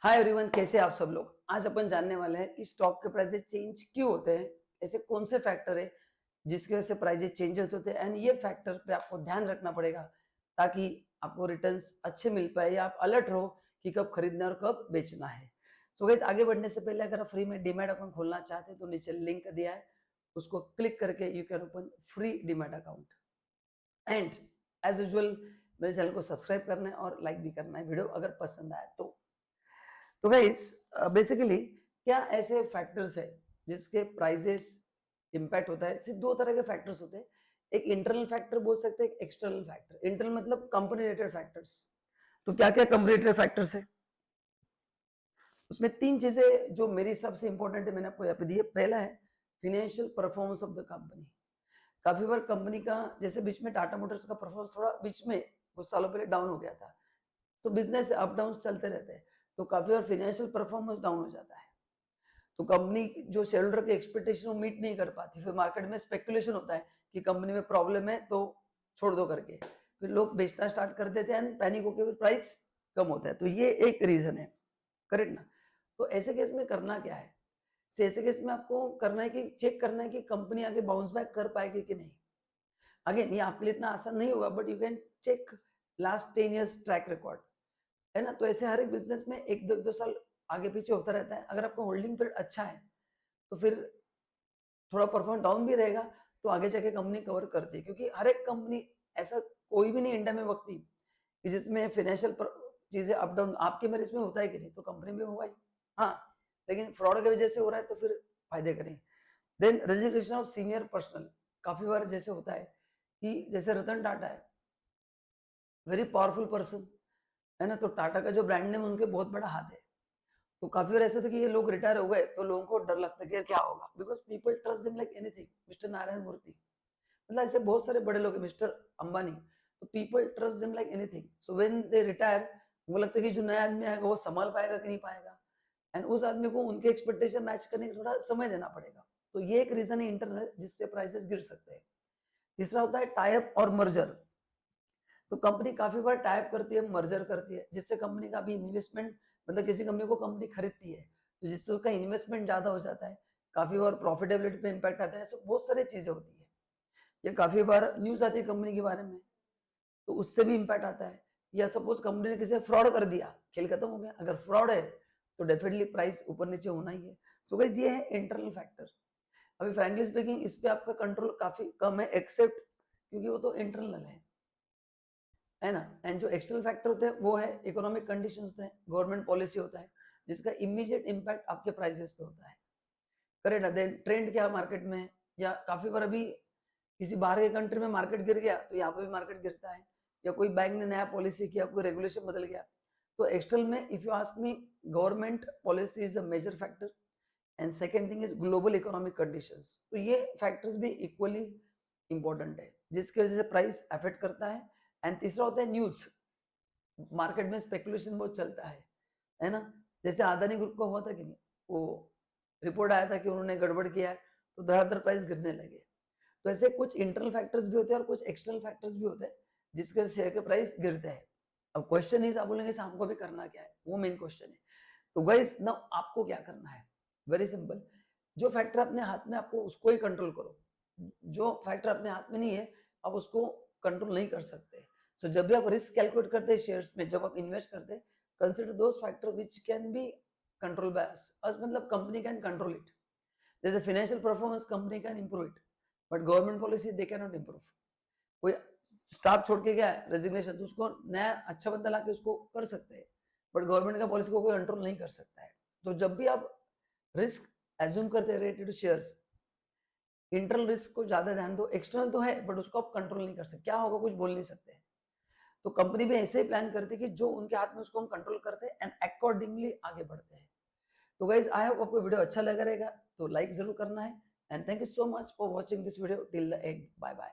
Hi everyone, कैसे आप सब लोग। आज अपन जानने वाले हैं कि स्टॉक के प्राइसेस चेंज क्यों होते हैं, ऐसे कौन से फैक्टर है जिसकी वजह से प्राइसेस चेंजेस होते हैं एंड ये फैक्टर पे आपको ध्यान रखना पड़ेगा ताकि आपको रिटर्न्स अच्छे मिल पाए या आप अलर्ट रहो कि कब खरीदना और कब बेचना है। सो गाइस, आगे बढ़ने से पहले अगर आप फ्री में डीमैट अकाउंट खोलना चाहते हैं तो नीचे लिंक दिया है, उसको क्लिक करके you can open free demat account. And as usual मेरे चैनल को सब्सक्राइब करना है और लाइक भी करना है वीडियो अगर पसंद आए तो गाइस बेसिकली क्या ऐसे फैक्टर्स है जिसके प्राइजेस इम्पैक्ट होता है। सिर्फ दो तरह के फैक्टर्स होते हैं, एक इंटरनल फैक्टर बोल सकते हैं, एक एक्सटर्नल फैक्टर। इंटरनल मतलब कंपनी रिलेटेड फैक्टर्स। तो क्या क्या कंपनी रिलेटेड फैक्टर्स है, उसमें तीन चीजें जो मेरी सबसे इंपॉर्टेंट है मैंने आपको यहाँ पे दी है। पहला है financial performance of the company. काफी बार कंपनी का, जैसे बीच में टाटा मोटर्स का परफॉर्मेंस थोड़ा बीच में कुछ सालों पहले डाउन हो गया था, तो बिजनेस अप डाउन चलते रहते हैं, तो काफी बार फाइनेंशियल परफॉर्मेंस डाउन हो जाता है। तो कंपनी जो शेयर होल्डर की एक्सपेक्टेशन वो मीट नहीं कर पाती, फिर मार्केट में स्पेकुलेशन होता है कि कंपनी में प्रॉब्लम है तो छोड़ दो करके, फिर लोग बेचना स्टार्ट कर देते हैं एंड पैनिक होकर फिर प्राइस कम होता है। तो ये एक रीजन है, करेक्ट ना। तो ऐसे केस में करना क्या है, ऐसे केस में आपको करना है कि चेक करना है कि कंपनी आगे बाउंस बैक कर पाएगी कि नहीं। अगेन ये आपके लिए इतना आसान नहीं होगा, but you can check last 10 years track record, है ना। तो ऐसे हर एक बिजनेस में एक दो साल आगे पीछे होता रहता है। अगर आपका होल्डिंग पीरियड अच्छा है तो फिर थोड़ा परफॉर्म डाउन भी रहेगा तो आगे जाके कंपनी कवर करती है, क्योंकि हर एक कंपनी, ऐसा कोई भी नहीं इंडिया में वक्ती कि जिसमें फाइनेंशियल चीजें अप डाउन, आपके मेरे इसमें होता है कि नहीं, तो कंपनी में होगा ही। हाँ, लेकिन फ्रॉड की वजह से हो रहा है तो फिर फायदे करें। Then resignation of senior personnel. काफी बार जैसे होता है कि जैसे रतन टाटा है, वेरी पावरफुल पर्सन, है ना। तो टाटा का जो ब्रांड नेम उनके बहुत बड़ा हाथ है। तो काफी बार ऐसे होता है कि ये लोग रिटायर हो गए तो लोगों को डर लगता है कि यार क्या होगा, because people trust them like anything. Mister Narayan Murthy, मतलब ऐसे बहुत सारे बड़े लोग हैं, मिस्टर अंबानी, तो people trust them like anything. So when they retire, वो लगता है कि जो नया आदमी आएगा वो संभाल पाएगा कि नहीं पाएगा, एंड उस आदमी को उनके एक्सपेक्टेशन मैच करने का थोड़ा समय देना पड़ेगा। तो ये एक रीजन है इंटरनल जिससे प्राइसेस गिर सकते हैं। तीसरा होता है टाइप और मर्जर। तो कंपनी काफी बार टाइप करती है, मर्जर करती है, जिससे कंपनी का भी इन्वेस्टमेंट, मतलब किसी कंपनी को कंपनी खरीदती है तो जिससे उसका इन्वेस्टमेंट ज्यादा हो जाता है, काफी बार प्रॉफिटेबिलिटी पे इम्पैक्ट आता है। ऐसे बहुत सारी चीजें होती है। या काफी बार न्यूज आती है कंपनी के बारे में तो उससे भी इम्पैक्ट आता है। या सपोज कंपनी ने किसी फ्रॉड कर दिया, खेल खत्म हो गया। अगर फ्रॉड है तो डेफिनेटली प्राइस ऊपर नीचे होना ही है। सो गाइस, ये है इंटरनल फैक्टर। अभी फ्रैंकली स्पीकिंग इस पे आपका कंट्रोल काफी कम है, एक्सेप्ट क्योंकि वो तो इंटरनल है ना। एंड जो एक्सटर्नल फैक्टर होते हैं वो है इकोनॉमिक कंडीशन होते हैं, गवर्नमेंट पॉलिसी होता है, जिसका इमीडिएट इम्पैक्ट आपके प्राइसेस पे होता है, करेक्ट ना। देन ट्रेंड क्या मार्केट में, या काफी बार अभी किसी बाहर के कंट्री में मार्केट गिर गया तो यहाँ पे भी मार्केट गिरता है, या कोई बैंक ने नया पॉलिसी किया, कोई रेगुलेशन बदल गया। तो एक्सटर्नल में if you ask me, government policy is a major factor, and second thing is global economic conditions. तो ये फैक्टर्स भी इक्वली इंपॉर्टेंट है जिसकी वजह से प्राइस अफेक्ट करता है। एंड तीसरा होता है न्यूज। मार्केट में स्पेकुलेशन बहुत चलता है ना। जैसे अदानी ग्रुप का हुआ था कि नहीं, वो रिपोर्ट आया था कि उन्होंने गड़बड़ किया है तो धड़ाधड़ प्राइस गिरने लगे। तो ऐसे कुछ इंटरनल फैक्टर्स भी होते हैं और कुछ एक्सटर्नल फैक्टर्स भी होते हैं जिसके शेयर के प्राइस गिरते हैं। अब क्वेश्चन इज, आप बोलेंगे शाम को भी करना क्या है, वो मेन क्वेश्चन है। तो गाइस ना, आपको क्या करना है, वेरी सिंपल। जो फैक्टर अपने हाथ में, आपको उसको ही कंट्रोल करो। जो फैक्टर अपने हाथ में नहीं है आप उसको कंट्रोल नहीं कर सकते। सो जब भी आप रिस्क कैलकुलेट करते हैं शेयर्स में, जब आप इन्वेस्ट करते हैं, consider those factor which can be control by us. Us मतलब कंपनी कैन कंट्रोल इट। जैसे financial performance company can improve it, but government policy they can not improve. कोई स्टाफ छोड़ के गया है रेजिग्नेशन, तो उसको नया अच्छा बंदा लाके उसको कर सकते हैं, बट गवर्नमेंट का पॉलिसी को कोई कंट्रोल नहीं कर सकता है। तो जब भी आप रिस्क एज्यूम करते हैं related to shares, internal risk को ज्यादा ध्यान दो। एक्सटर्नल तो है बट उसको आप कंट्रोल नहीं कर सकते, क्या होगा कुछ बोल नहीं सकते। तो कंपनी भी ऐसे ही प्लान करती है कि जो उनके हाथ में उसको हम कंट्रोल करते हैं एंड अकॉर्डिंगली आगे बढ़ते हैं। तो गाइज, आई होप आपको वीडियो अच्छा लगा रहेगा, तो लाइक जरूर करना है। And thank you so much for watching this video till the end. Bye bye.